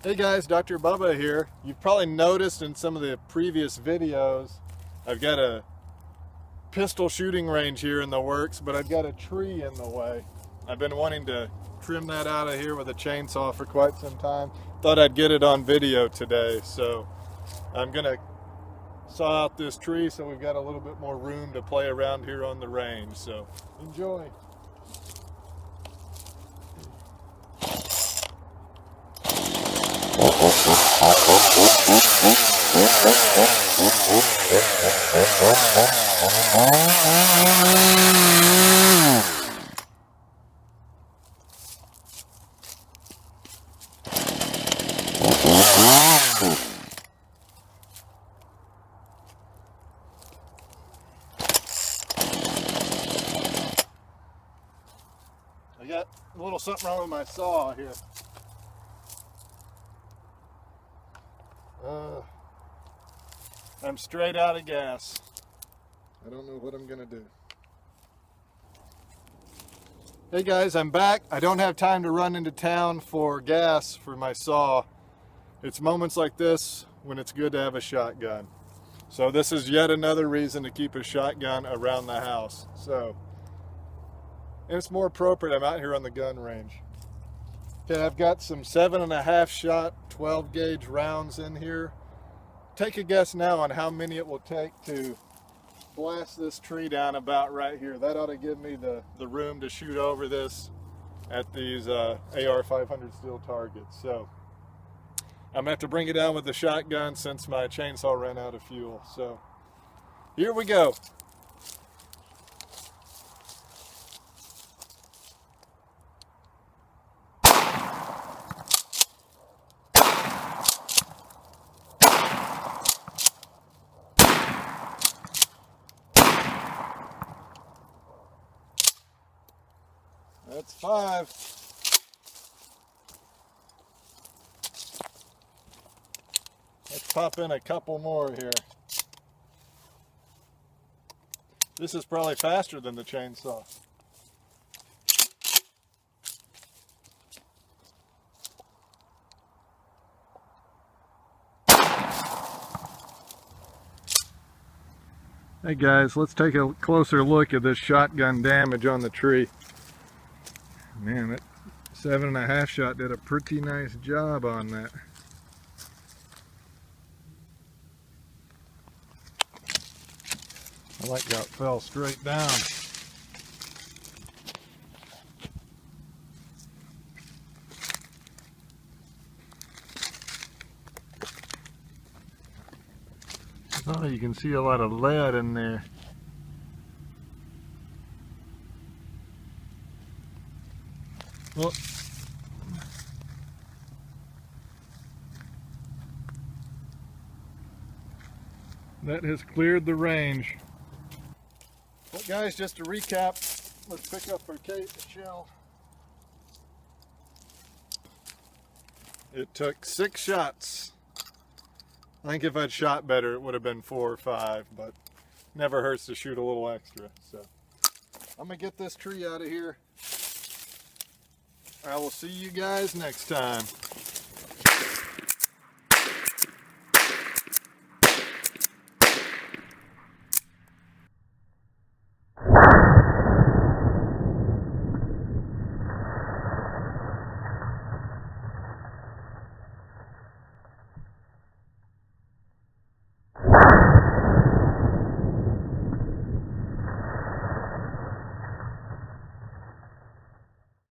Hey guys, Dr. Bubba here. You've probably noticed in some of the previous videos, I've got a pistol shooting range here in the works, but I've got a tree in the way. I've been wanting to trim that out of here with a chainsaw for quite some time. Thought I'd get it on video today, so I'm gonna saw out this tree so we've got a little bit more room to play around here on the range. So enjoy. I got a little something wrong with my saw here. I'm straight out of gas. I don't know what I'm gonna do. Hey guys, I'm back. I don't have time to run into town for gas for my saw. It's moments like this when it's good to have a shotgun. So this is yet another reason to keep a shotgun around the house. And it's more appropriate. I'm out here on the gun range. Okay, I've got some 7.5 shot 12 gauge rounds in here. Take a guess now on how many it will take to blast this tree down about right here. That ought to give me the room to shoot over this at these AR-500 steel targets. So I'm gonna have to bring it down with the shotgun since my chainsaw ran out of fuel. So here we go. That's 5. Let's pop in a couple more here. This is probably faster than the chainsaw. Hey guys, let's take a closer look at this shotgun damage on the tree. Man, that 7.5 shot did a pretty nice job on that. I like how it fell straight down. Oh, you can see a lot of lead in there. Well, that has cleared the range. Well guys, just to recap, let's pick up our shell. It took 6 shots. I think if I'd shot better, it would have been 4 or 5, but never hurts to shoot a little extra. So I'm gonna get this tree out of here. I will see you guys next time.